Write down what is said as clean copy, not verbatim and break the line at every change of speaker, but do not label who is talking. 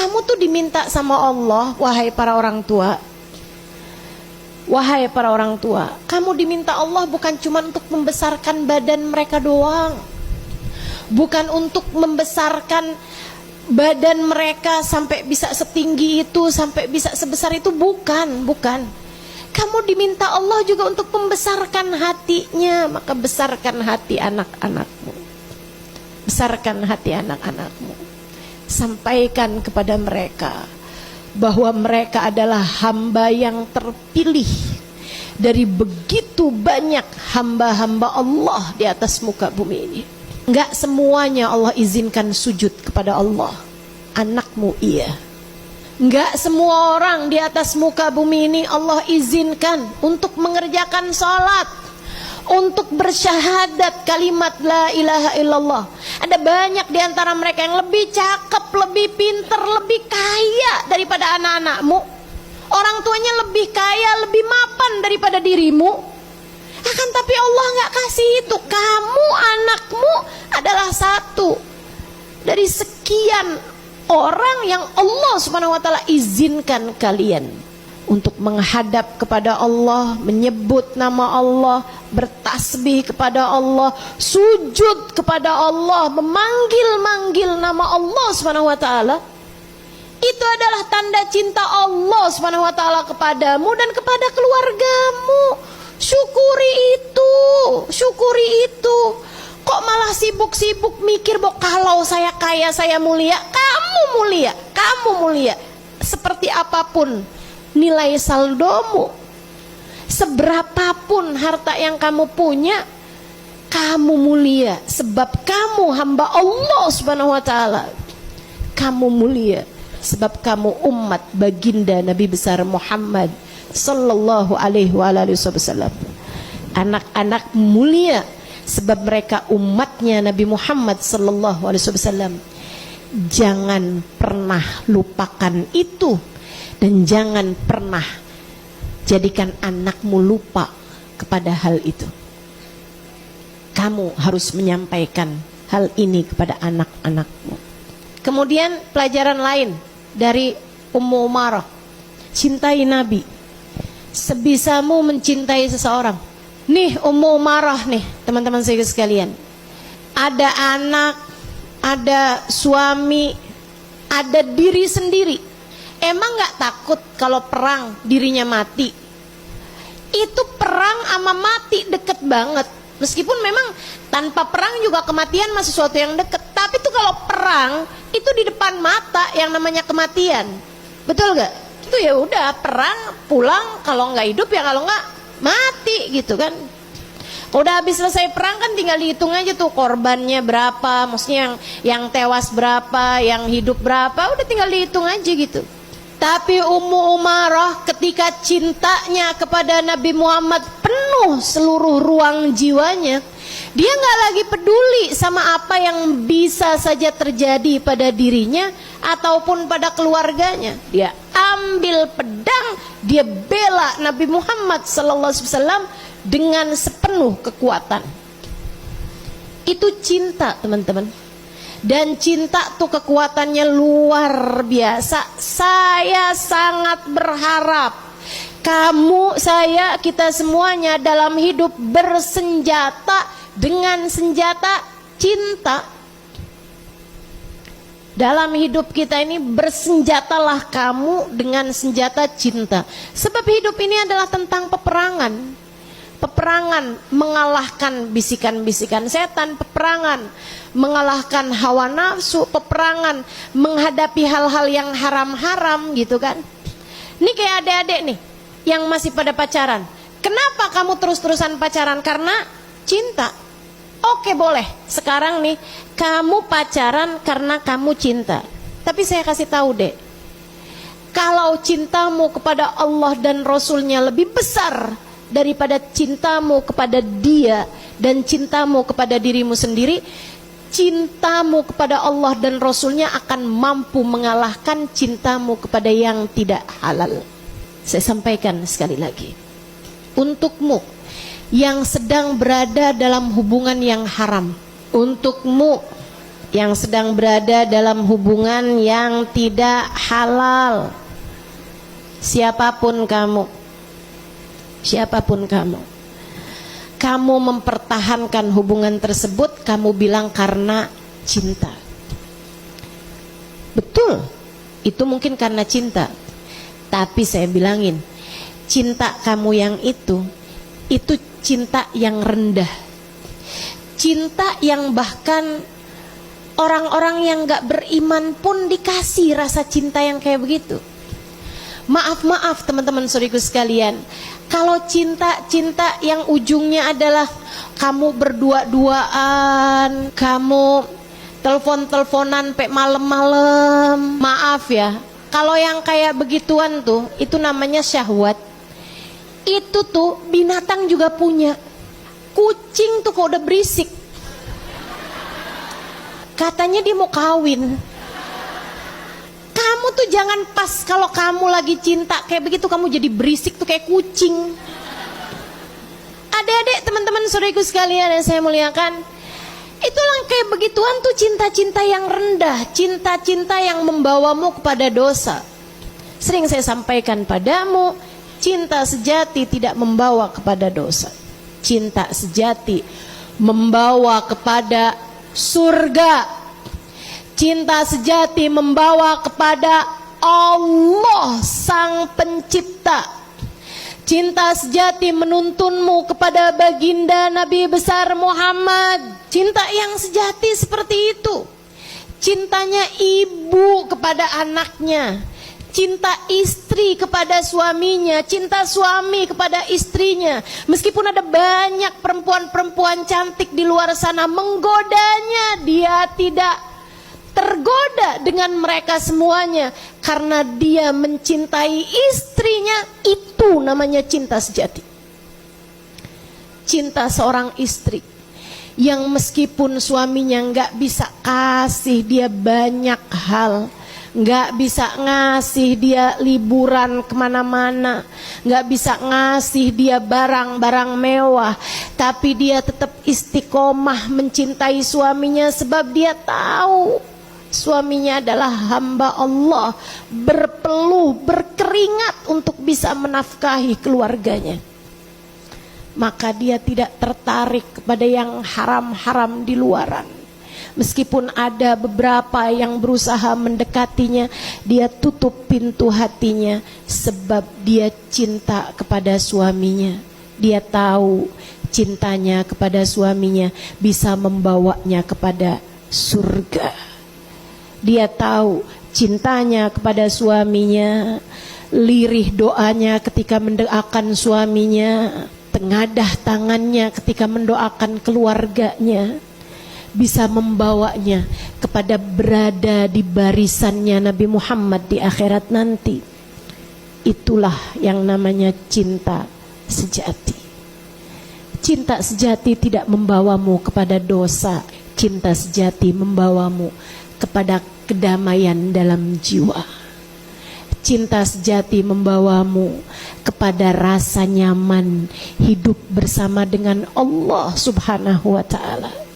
Kamu tuh diminta sama Allah, wahai para orang tua. Wahai para orang tua, kamu diminta Allah bukan cuma untuk membesarkan badan mereka doang. Bukan untuk membesarkan badan mereka sampai bisa setinggi itu, sampai bisa sebesar itu, bukan. Kamu diminta Allah juga untuk membesarkan hatinya, maka besarkan hati anak-anakmu. Besarkan hati anak-anakmu. Sampaikan kepada mereka bahwa mereka adalah hamba yang terpilih dari begitu banyak hamba-hamba Allah di atas muka bumi ini. Enggak semuanya Allah izinkan sujud kepada Allah. Anakmu iya. Enggak semua orang di atas muka bumi ini Allah izinkan untuk mengerjakan sholat, untuk bersyahadat kalimat la ilaha illallah. Ada banyak di antara mereka yang lebih cakep, lebih pinter, lebih kaya daripada anak-anakmu. Orang tuanya lebih kaya, lebih mapan daripada dirimu. Akan tapi Allah nggak kasih itu. Kamu, anakmu adalah satu dari sekian orang yang Allah Subhanahu wa taala izinkan kalian untuk menghadap kepada Allah, menyebut nama Allah, bertasbih kepada Allah, sujud kepada Allah, memanggil-manggil nama Allah Subhanahu wa taala. Itu adalah tanda cinta Allah Subhanahu wa taala kepadamu dan kepada keluargamu. Syukuri itu. Kok malah sibuk-sibuk mikir bahwa kalau saya kaya saya mulia? Kamu mulia. Seperti apapun nilai saldomu, seberapapun harta yang kamu punya, kamu mulia sebab kamu hamba Allah Subhanahu wa taala. Kamu mulia sebab kamu umat baginda Nabi besar Muhammad sallallahu alaihi wasallam. Anak-anak mulia sebab mereka umatnya Nabi Muhammad sallallahu alaihi wasallam. Jangan pernah lupakan itu dan jangan pernah jadikan anakmu lupa kepada hal itu. Kamu harus menyampaikan hal ini kepada anak-anakmu. Kemudian pelajaran lain dari Ummu Umarah, cintai Nabi sebisamu mencintai seseorang. Nih Ummu Umarah nih, teman-teman saya sekalian. Ada anak, ada suami, ada diri sendiri. Emang gak takut kalau perang dirinya mati? Itu perang sama mati deket banget. Meskipun memang tanpa perang juga kematian masih sesuatu yang deket. Tapi tuh kalau perang itu di depan mata yang namanya kematian. Betul gak? Itu ya udah perang pulang, kalau nggak hidup ya kalau nggak mati gitu kan. Udah habis selesai perang kan tinggal dihitung aja tuh korbannya berapa, maksudnya yang tewas berapa, yang hidup berapa, udah tinggal dihitung aja gitu. Tapi Ummu Umarah ketika cintanya kepada Nabi Muhammad penuh seluruh ruang jiwanya, dia nggak lagi peduli sama apa yang bisa saja terjadi pada dirinya ataupun pada keluarganya. Dia ambil pedang, dia bela Nabi Muhammad SAW dengan sepenuh kekuatan. Itu cinta, teman-teman. Dan cinta tuh kekuatannya luar biasa. Saya sangat berharap kamu, saya, kita semuanya dalam hidup bersenjata dengan senjata cinta. Dalam hidup kita ini bersenjatalah kamu dengan senjata cinta. Sebab hidup ini adalah tentang peperangan. Peperangan mengalahkan bisikan-bisikan setan, peperangan mengalahkan hawa nafsu, peperangan menghadapi hal-hal yang haram-haram gitu kan. Ini kayak adik-adik nih yang masih pada pacaran. Kenapa kamu terus-terusan pacaran? Karena cinta. Oke, boleh. Sekarang nih kamu pacaran karena kamu cinta. Tapi saya kasih tahu deh, kalau cintamu kepada Allah dan Rasulnya lebih besar daripada cintamu kepada dia dan cintamu kepada dirimu sendiri, cintamu kepada Allah dan Rasulnya akan mampu mengalahkan cintamu kepada yang tidak halal. Saya sampaikan sekali lagi, untukmu yang sedang berada dalam hubungan yang haram, untukmu yang sedang berada dalam hubungan yang tidak halal. Siapapun kamu, kamu mempertahankan hubungan tersebut, kamu bilang karena cinta. Betul, itu mungkin karena cinta. Tapi saya bilangin, cinta kamu yang itu cinta yang rendah. Cinta yang bahkan orang-orang yang gak beriman pun dikasih rasa cinta yang kayak begitu. Maaf teman-teman saudariku sekalian, kalau cinta yang ujungnya adalah kamu berdua-duaan, kamu telepon-teleponan sampai malam-malam, maaf ya, kalau yang kayak begituan tuh, itu namanya syahwat. Itu tuh binatang juga punya. Kucing tuh kok udah berisik, katanya dia mau kawin. Kamu tuh jangan pas kalau kamu lagi cinta kayak begitu, kamu jadi berisik tuh kayak kucing. Adik-adik, teman-teman saudariku sekalian yang saya muliakan, itulah kayak begituan tuh cinta-cinta yang rendah, cinta-cinta yang membawamu kepada dosa. Sering saya sampaikan padamu, cinta sejati tidak membawa kepada dosa. Cinta sejati membawa kepada surga. Cinta sejati membawa kepada Allah Sang Pencipta. Cinta sejati menuntunmu kepada baginda Nabi besar Muhammad. Cinta yang sejati seperti itu. Cintanya ibu kepada anaknya, cinta istri kepada suaminya, cinta suami kepada istrinya. Meskipun ada banyak perempuan-perempuan cantik di luar sana menggodanya, dia tidak tergoda dengan mereka semuanya karena dia mencintai istrinya. Itu namanya cinta sejati. Cinta seorang istri yang meskipun suaminya nggak bisa kasih dia banyak hal, nggak bisa ngasih dia liburan kemana-mana, nggak bisa ngasih dia barang-barang mewah, tapi dia tetap istiqomah mencintai suaminya sebab dia tahu suaminya adalah hamba Allah, berpeluh, berkeringat untuk bisa menafkahi keluarganya. Maka dia tidak tertarik kepada yang haram-haram di luaran. Meskipun ada beberapa yang berusaha mendekatinya, dia tutup pintu hatinya sebab dia cinta kepada suaminya. Dia tahu cintanya kepada suaminya bisa membawanya kepada surga. Dia tahu cintanya kepada suaminya, lirih doanya ketika mendoakan suaminya, tengadah tangannya ketika mendoakan keluarganya, bisa membawanya kepada berada di barisannya Nabi Muhammad di akhirat nanti. Itulah yang namanya cinta sejati. Cinta sejati tidak membawamu kepada dosa. Cinta sejati membawamu kepada kedamaian dalam jiwa. Cinta sejati membawamu kepada rasa nyaman hidup bersama dengan Allah Subhanahu wa ta'ala.